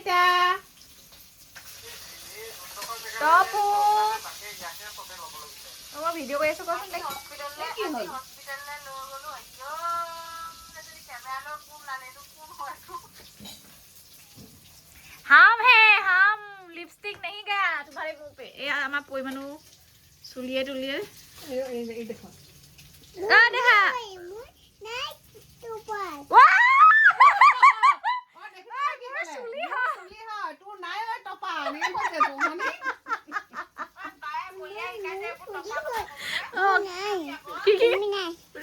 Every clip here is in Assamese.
কৰিছা? তপু মই ভিডিঅ' কৰি আছো কোৱাচোন দেখ কি হ'ল हम है हम लिपस्टिक नहीं गया तुम्हारे मुंह पे ये हमारा पोई मनु सुलिए टुलिए ये देखो आ देखा नहीं तू पर वाह सुली हां तू नाही होय टपा नाही बोलते तू हनी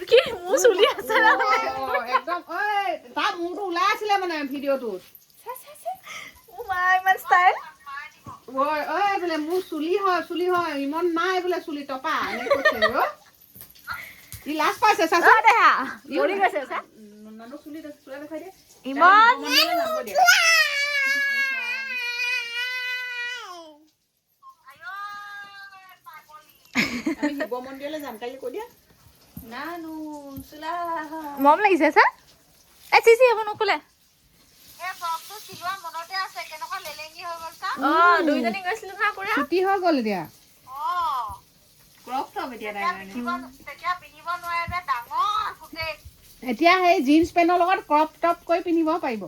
কি মোৰ চুলি আছে না একদম ওই তা মুটো ওলাই আছিল মানে ভিডিওটোত ও মাই মান স্টাইল ওই ওই বলে মোৰ চুলি হয় ইমান নাই বলে চুলি টপা এনে কৈছে ও ই লাজ পাইছে চাচা দেখা মৰি গৈছে চা ননটো চুলি দেখাই দে ইমান আমি শিৱ মন্দিৰলৈ যাম কালি কৈ দিয়া নানু চুলা মম লাগিছে স্যাৰ এ চিচি হ'ব নকলে এ বক্সটো চিলোৱা মনতে আছে কেনেকুৱা লেলেঙি হৈ গল কা দুইজনী গৈছিল না পুৰা ছুটি হৈ গল দিয়া ক্ৰপ টপ এতিয়া নাই তেতিয়া পিনিব নোৱাৰে যে ডাঙৰ ফুটে এতিয়া সেই জিন্স পেনৰ লগত ক্ৰপ টপ কৰি পিনিব পাৰিব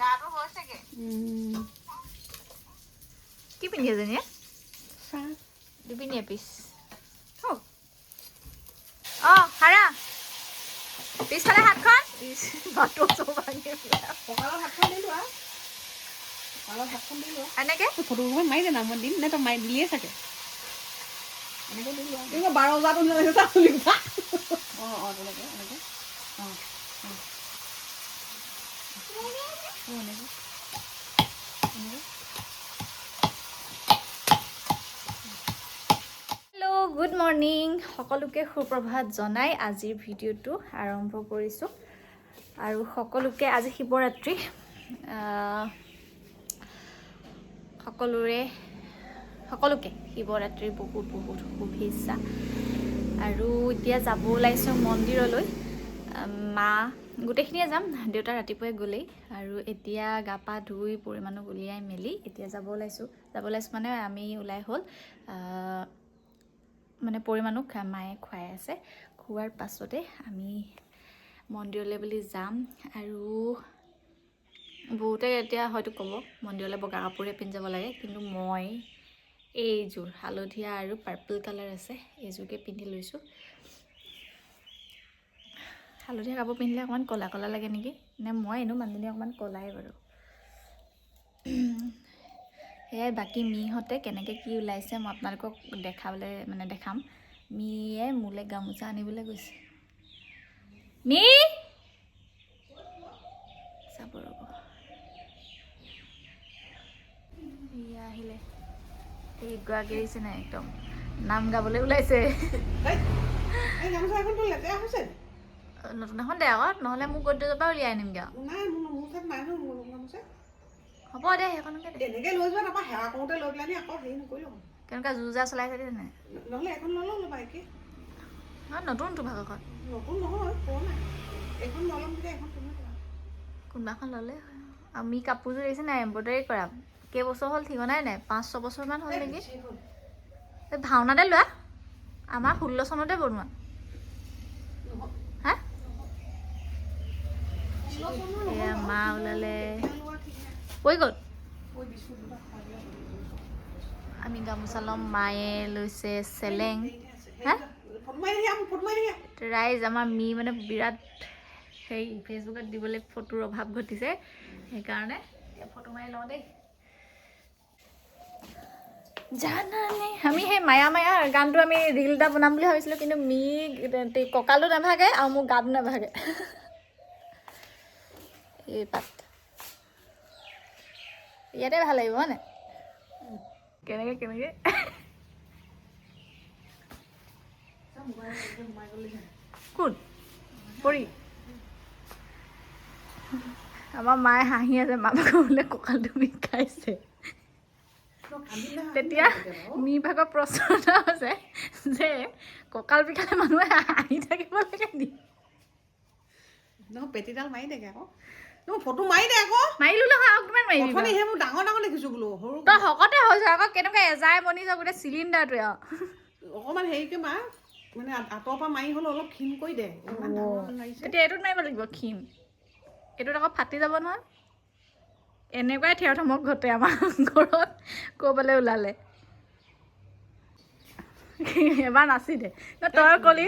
গাটো হৈছেগে কি পিন্ধি আছে দুপিনিয়া পিস হাৰা পিছফালে হাতখন বাটো চবাঙে কঁকালৰ হাতখন দিলো কঁকালৰ হাতখন দিলো এনেকে ফটোখন মাৰি দে না মই দিম নে তই মাৰি দিলিয়ে চাগে এনেকে দিলো তুমি 12,000 টকা লৈছে তা চুলি উঠা তেনেকে এনেকে গুড মৰ্নিং সকলোকে সুপ্ৰভাত জনাই আজিৰ ভিডিঅ'টো আৰম্ভ কৰিছোঁ আৰু সকলোকে আজি শিৱৰাত্ৰি সকলোকে শিৱৰাত্ৰিৰ বহুত বহুত শুভেচ্ছা আৰু এতিয়া যাব ওলাইছোঁ মন্দিৰলৈ মা গোটেইখিনিয়ে যাম দেউতা ৰাতিপুৱাই গ'লেই আৰু এতিয়া গা পা ধুই পৰিমাণক উলিয়াই মেলি এতিয়া যাব ওলাইছোঁ মানে আমি ওলাই হ'ল মানে পৰিমাণক মায়ে খুৱাই আছে খোৱাৰ পাছতে আমি মন্দিৰলৈ বুলি যাম আৰু বহুতে এতিয়া হয়তো ক'ব মন্দিৰলৈ বগা কাপোৰে পিন্ধি যাব লাগে কিন্তু মই এইযোৰ হালধীয়া আৰু পাৰ্পল কালাৰ আছে এইযোৰকে পিন্ধি লৈছোঁ হালধীয়া কাপোৰ পিন্ধিলে অকণমান ক'লা ক'লা লাগে নেকি নে মই এনেও মানুহজনী অকণমান ক'লাই বাৰু সেয়াই বাকী মিহঁতে কেনেকৈ কি ওলাইছে মই আপোনালোকক দেখাবলৈ মানে দেখাম মিয়ে মোলৈ গামোচা আনিবলৈ গৈছে মি চাব ৰ'ব মিয়া আহিলে এই গৰাকী আহিছে নাই একদম নাম গাবলৈ ওলাইছে নতুন এখন দে আকৌ নহ'লে মোক গদ্ৰেজৰ পৰা উলিয়াই আনিমগৈ হ'ব দে সেইখনকে দে এনেকৈ লৈ যোৱা তাৰপৰা সেৱা কৰোঁতে লৈ পেলাই আকৌ হেৰি নকৰিলোঁ কেনেকুৱা যুঁজা চলাইছে দে নাই নহ'লে এখন নল'লো বাইকে নতুনটো ভাগৰখন নতুন নহয় পুৰণা এইখন নল'ম তেতিয়া এখন কোনোবাখন ল'লে আমি কাপোৰযোৰ আহিছে নাই এম্ব্ৰইডাৰী কৰা কেইবছৰ হ'ল ঠিকনাই নাই 5-6 বছৰমান হ'ল নেকি এই ভাওনাতে লোৱা আমাৰ 16 চনতে বনোৱা হা এয়া মা ওলালে কৈ গ'ল আমি গামোচা ল'ম মায়ে লৈছে চেলেং হা ৰাইজ আমাৰ মি মানে বিৰাট সেই ফেচবুকত দিবলৈ ফটোৰ অভাৱ ঘটিছে সেইকাৰণে ফটো মাৰি লওঁ দেই জানানে আমি সেই মায়া মায়া গানটো আমি ৰিল এটা বনাম বুলি ভাবিছিলোঁ কিন্তু মি কঁকালটো নাভাগে আৰু মোৰ গাটো নাভাগে এই পাত ইয়াতে ভাল লাগিব হয়নে কেনেকৈ কোন পৰি আমাৰ মায়ে হাঁহি আছে মামাক বোলে কঁকালটো বিষাইছে তেতিয়া মি ভাগৰ প্ৰশ্ন এটা হৈছে যে কঁকাল বিষালে মানুহে হাঁহি থাকিব লাগে নি নহয় পেটিডাল মাৰি থাকে আকৌ ফটো মাৰি দে আকৌ মাৰিলো নহয় আৰু কিমান মাৰিবি অথনি সেইবোৰ ডাঙৰ ডাঙৰ দেখিছো বোলো সৰু তই হকতে হৈছে আকৌ কেনেকুৱা এজাই বনিছ গোটেই চিলিণ্ডাৰটোৱে আৰু অকণমান হেৰিকে মাৰ মানে আঁতৰ পৰা মাৰি হ'লেও অলপ ক্ষীণ কৰি দে ইমান ডাঙৰ মাৰিছে তেতিয়া এইটোত মাৰিব লাগিব ক্ষীণ এইটোত আকৌ ফাটি যাব নহয় এনেকুৱাই থিয় থমক ঘটে আমাৰ ঘৰত ক'বলৈ ওলালে এবাৰ নাচি দে তই কলি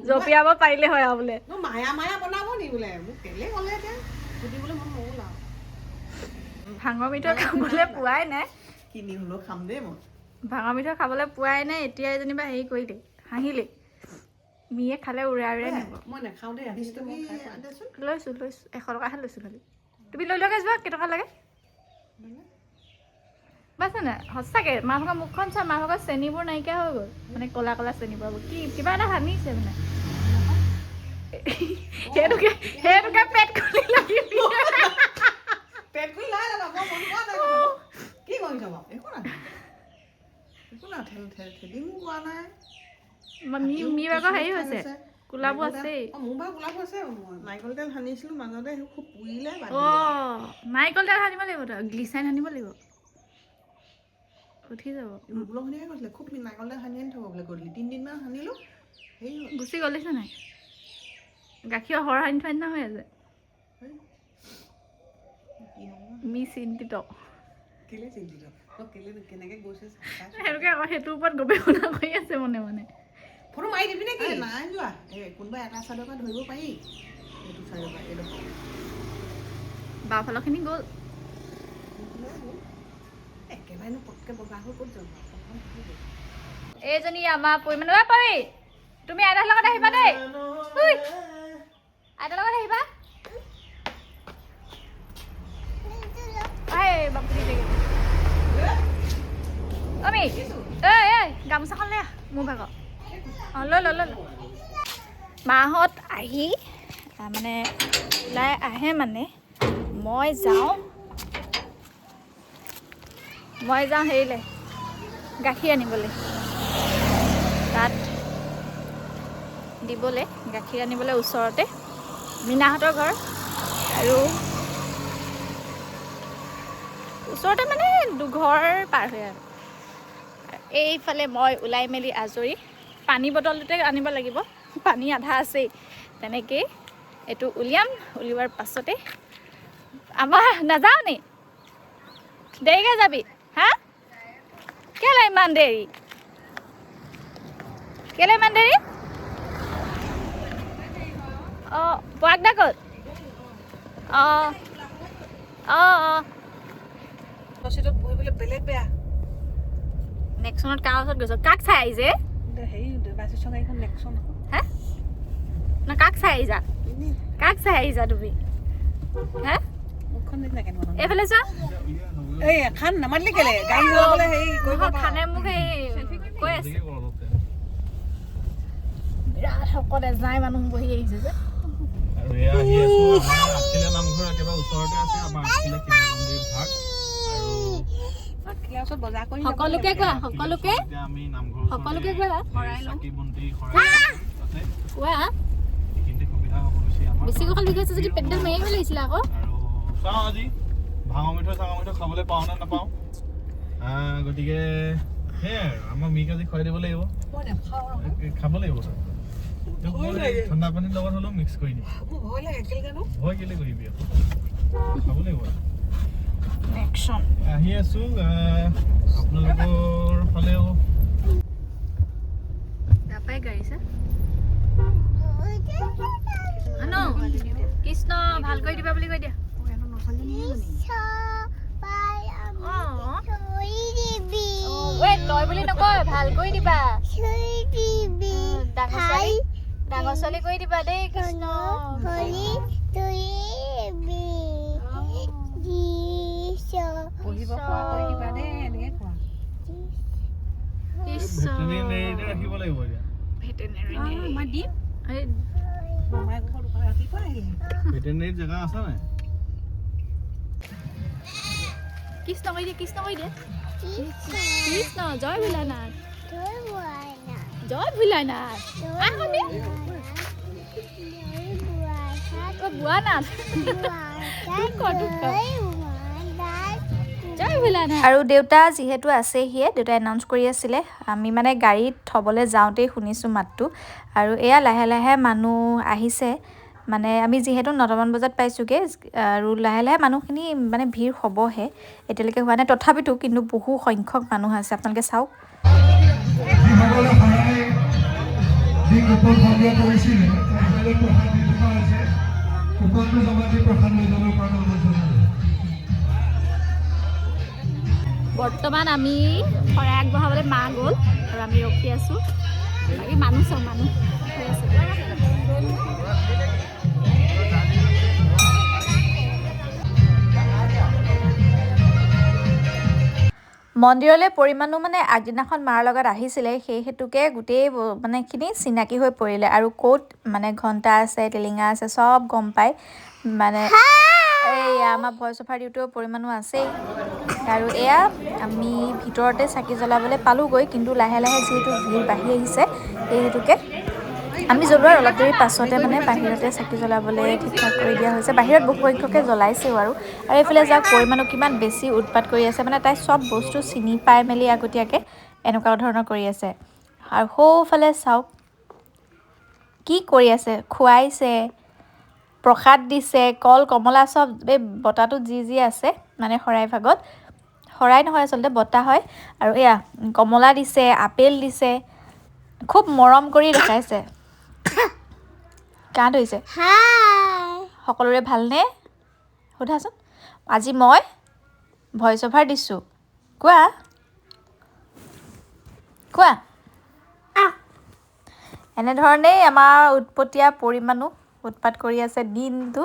জপিয়াব পাৰিলে হয় আৰু বোলে মায়া মায়া বনাব নি বোলে মোক কেলে ক'লে এতিয়া সুধিবলৈ মন নগ'ল আৰু ভাঙৰ মিঠৈ খাবলৈ পোৱাই নাই কিনি হ'লেও খাম দেই মই ভাঙৰ মিঠৈ খাবলৈ পোৱাই নাই এতিয়াই যেনিবা হেৰি কৰিলে হাঁহিলে মিয়ে খালে উৰাই উৰাই নিব মই নাখাওঁ দেই লৈছোঁ 100 টকাহে লৈছোঁ খালি তুমি লৈ লগে যোৱা কেইটকা লাগে পাইছে নাই সঁচাকৈ মা ভাগৰ মুখখন চা মা ভাগৰ চেনিবোৰ নাইকিয়া হৈ গ'ল মানে ক'লা ক'লা চেনিবোৰ কি কিবা এটা সানিছে মানে সেইটোকে পেট খুলি লাগিব পেট খুলি নাই দাদা মই মন কৰা নাই কি কৰিছ বাৰু একো নাই থেলিং কোৱা নাই মি ভাগৰ হেৰি হৈছে কোলাবোৰ আছেই মোৰ বাৰু কোলাবোৰ আছে নাৰিকল তেল সানিছিলোঁ মাজতে খুব পুৰিলে নাৰিকল তেল সানিব লাগিব তই গ্লিচাইন সানিব লাগিব উঠি যাব বোলখনীয়ে কৈছিলে খুব নাৰিকল তেল সানি আনি থ'ব বোলে গধূলি 3 দিনমান সানিলোঁ সেই গুচি গ'লিছে নাই গাখীৰ সৰহ সানি থোৱা নিচিনা হৈ আছে মি চিন্তিত কেলে চিন্তিত কেনেকৈ গৈছে সেইটোকে আকৌ সেইটোৰ ওপৰত গৱেষণা কৰি আছে মনে মনে ফটো মাৰি দিবি নেকি নাই যোৱা কোনোবা এটা চাইডৰ পৰা ধৰিব পাৰি এইটো চাইডৰ পৰা এইডোখৰ বাওঁফালৰখিনি গ'ল একেবাৰেনো পটকৈ বগা হৈ ক'ত যাব এইজনী আমাৰ পৰিমাণৰ পাৰি তুমি আইতাৰ লগত আহিবা দেই আইতাৰ লগত আহিবা আমি গামোচাখন লৈ আহ মোৰ ভাগৰ লৈ মাহঁত আহি মানে ওলাই আহে মানে মই যাওঁ হেৰিলৈ গাখীৰ আনিবলৈ তাত দিবলৈ গাখীৰ আনিবলৈ ওচৰতে মীনাহঁতৰ ঘৰ আৰু ওচৰতে মানে দুঘৰ পাৰ হৈ আৰু এইফালে মই ওলাই মেলি আজৰি পানী বটলটোতে আনিব লাগিব পানী আধা আছেই তেনেকেই এইটো উলিওৱাৰ পাছতে আমাৰ নাযাওঁ নি দেৰিকৈ যাবি হা কেলে ইমান দেৰি অঁ পৰাগদা ক'ত অঁ চিটত বহিবলৈ বেলেগ বেয়া নেক্সনত কাৰ ওচৰত গৈছ কাক চাই আহিছে হেৰি বাছি চঙাইখন নেক্সন হে না কাক চাই আহিছা তুমি হে মুখখন দেখিলা কেনেকুৱা এইফালে চোৱা এই খান নামাতিলি কেলে গাড়ী চলাবলৈ হেৰি কৰিব খানে মোক সেই কৈ আছে বিৰাট সকলে যায় মানুহ বহি আহিছে যে সকলোকে কোৱা বেছি কঁকাল বিষাইছে যদি পেটডাল মাৰি আহিব লাগিছিলে আকৌ আজি ভাঙৰ মিঠৈ খাবলৈ পাওঁ নে নাপাওঁ গতিকে সেয়াই আমাৰ মিক আজি খুৱাই দিব লাগিব খাব লাগিব ঠাণ্ডা পানীৰ লগত হ'লেও মিক্স কৰি দিম ভয় কেলে কৰিবি খাব লাগিব আহি আছো আপোনালোকৰ ফালেও কৃষ্ণ ভাল কৰি দিবা বুলি কৈ দিয়া তই বুলি নকয় ভাল কৰি দিবা ডাঙৰ ছোৱালী কৰি দিবা দেই কৃষ্ণ ৰাখিব লাগিব ভেটেনেৰী জেগা আছে নাই কৃষ্ণ কৰি দিয়ে কৃষ্ণ জয় ভোলানাথ বুৱানাথ আৰু দেউতা যিহেতু আছেহিয়ে, দেউতাই এনাউন্স কৰি আছিলে। আমি মানে গাড়ীত থ'বলৈ যাওঁতেই শুনিছোঁ মাতটো। আৰু এয়া লাহে লাহে মানুহ আহিছে, মানে আমি যিহেতু 9টামান বজাত পাইছোঁগৈ আৰু লাহে লাহে মানুহখিনি মানে ভিৰ হ'বহে, এতিয়ালৈকে হোৱা নাই। তথাপিতো কিন্তু বহু সংখ্যক মানুহ আছে, আপোনালোকে চাওক। বৰ্তমান আমি শৰাই আগবঢ়াবলৈ মা গ'ল আৰু আমি ৰখি আছোঁ। বাকী মানুহ চব মানুহ হৈ আছে। মন্দিৰলৈ পৰিমাণো মানে আগদিনাখন মাৰ লগত আহিছিলে, সেই হেতুকে গোটেই মানেখিনি চিনাকি হৈ পৰিলে। আৰু ক'ত মানে ঘণ্টা আছে, টিলিঙা আছে, চব গম পায়। মানে এয়া আমাৰ ভইচ অভাৰ দিওঁতেও পৰিমাণো আছেই। আৰু এয়া আমি ভিতৰতে চাকি জ্বলাবলৈ পালোঁগৈ, কিন্তু লাহে লাহে যিহেতু ভিৰ বাঢ়ি আহিছে, সেই হেতুকে আমি জ্বলোৱাৰ অলপ দেৰি পাছতে মানে বাহিৰতে চাকি জ্বলাবলৈ ঠিক ঠাক কৰি দিয়া হৈছে। বাহিৰত বহু সংখ্যকে জ্বলাইছেও। আৰু এইফালে যাওক, পৰিমাণো কিমান বেছি উৎপাত কৰি আছে, মানে তাই চব বস্তু চিনি পাই মেলি আগতীয়াকৈ এনেকুৱা ধৰণৰ কৰি আছে। আৰু সৌফালে চাওক কি কৰি আছে, খুৱাইছে, প্ৰসাদ দিছে, কল কমলা চব এই বটাটোত যি আছে মানে শৰাই ভাগত, শৰাই নহয় আচলতে বটা হয়। আৰু এয়া কমলা দিছে, আপেল দিছে, খুব মৰম কৰি দেখাইছে। কাহ ধৰিছে। সকলোৰে ভালনে সোধাচোন। আজি মই ভইচ অভাৰ দিছোঁ, কোৱা কোৱা। এনেধৰণেই আমাৰ উৎপতীয়া পৰিমাণো উৎপাত কৰি আছে দিনটো।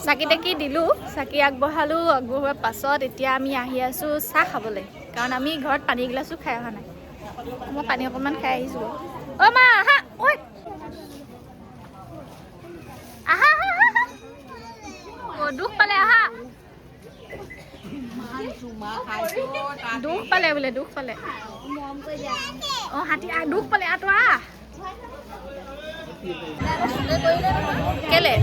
চাকি তাকি দিলোঁ, চাকি আগবঢ়ালোঁ। আগবঢ়োৱাৰ পাছত এতিয়া আমি আহি আছোঁ চাহ খাবলৈ, কাৰণ আমি ঘৰত পানী গিলাচো খাই অহা নাই। মই পানী অকণমান খাই আহিছোঁ। অ' মা আহা, ঐ আহা আহা আহা। অ' দুখ পালে, আহা। দুখ পালে বোলে, দুখ পালে। অ' হাতী দুখ পালে, আঁতৰা। কেলে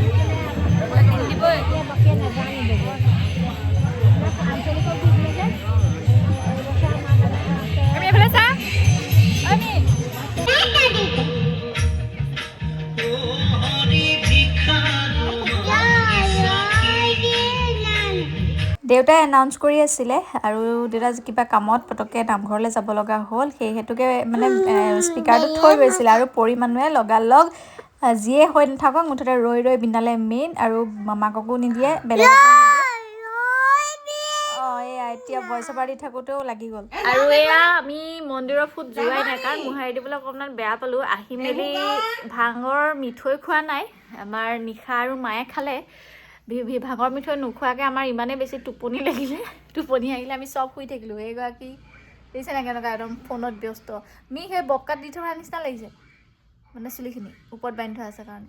আমি এইফালে চা। দেউতাই এনাউন্স কৰি আছিলে, আৰু দেউতা কিবা কামত পটককৈ নামঘৰলৈ যাব লগা হ'ল, সেই হেতুকে মানে স্পীকাৰটো থৈ গৈছিলে। আৰু পৰিমাণুৱে লগালগ যিয়ে হৈ নাথাকক মুঠতে ৰৈ ৰৈ বিনালে মেইন, আৰু মামাককো নিদিয়ে, বেলেগকো নিদিয়ে। অঁ এয়া এতিয়া ভইচ অভাৰ দি থাকোঁতেও লাগি গ'ল। আৰু এয়া আমি মন্দিৰৰ ফুট যোৱাই নাই, কাৰণ মোহাৰি দিবলৈ অকণমান বেয়া পালোঁ। আহি মেলি ভাঙৰ মিঠৈ খোৱা নাই, আমাৰ নিশা আৰু মায়ে খালে। ভাঙৰ মিঠৈ নোখোৱাকৈ আমাৰ ইমানেই বেছি টোপনি লাগিলে, টোপনি আহিলে আমি চব শুই থাকিলোঁ। এইগৰাকী দেখিছে নাই কেনেকুৱা একদম ফোনত ব্যস্ত। সেই বক্কাত দি থোৱাৰ নিচিনা লাগিছে, মানে চুলিখিনি ওপৰত বান্ধি থোৱা আছে কাৰণে।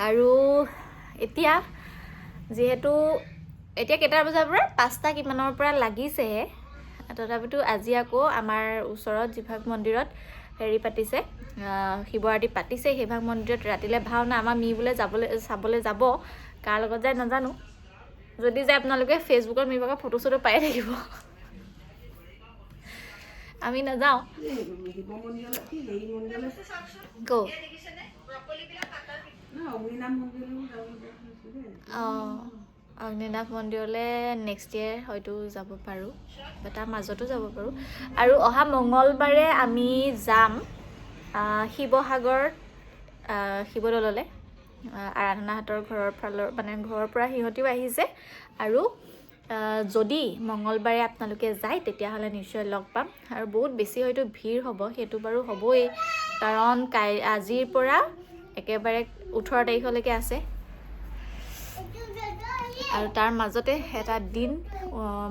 আৰু এতিয়া যিহেতু এতিয়া কেইটা বজাৰ পৰা 5টা কিমানৰ পৰা লাগিছেহে, তথাপিতো আজি আকৌ আমাৰ ওচৰত যিভাগ মন্দিৰত হেৰি পাতিছে, শিৱ আৰতি পাতিছে, সেইভাগ মন্দিৰত ৰাতিলৈ ভাওনা। আমাৰ মি বোলে চাবলৈ যাব, কাৰ লগত যায় নাজানো। যদি যায় আপোনালোকে ফেচবুকত মি ভাগৰ ফটো চটো পাই থাকিব, আমি নাযাওঁ। অঁ অগ্নিনাভ মন্দিৰলৈ নেক্সট ইয়েৰ হয়তো যাব পাৰোঁ, বা তাৰ মাজতো যাব পাৰোঁ। আৰু অহা মঙলবাৰে আমি যাম শিৱসাগৰ শিৱদৌললৈ। আৰাধনাহঁতৰ ঘৰৰ পৰা সিহঁতিও আহিছে। আৰু যদি মঙলবাৰে আপোনালোকে যায় তেতিয়াহ'লে নিশ্চয় লগ পাম। আৰু বহুত বেছি হয়তো ভিৰ হ'ব, সেইটো বাৰু হ'বই, কাৰণ আজিৰ পৰা একেবাৰে 18 তাৰিখলৈকে আছে। আৰু তাৰ মাজতে এটা দিন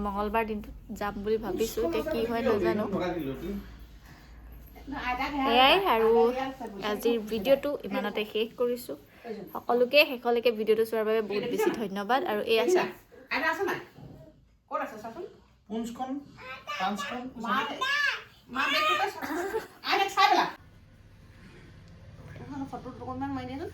মঙলবাৰ দিনটোত যাম বুলি ভাবিছোঁ, এতিয়া কি হয় নাজানো। এয়াই আৰু আজিৰ ভিডিঅ'টো ইমানতে শেষ কৰিছোঁ। সকলোকে শেষলৈকে ভিডিঅ'টো চোৱাৰ বাবে বহুত বেছি ধন্যবাদ। আৰু এই আছে ফটো অকণমান মাৰি দিয়াচোন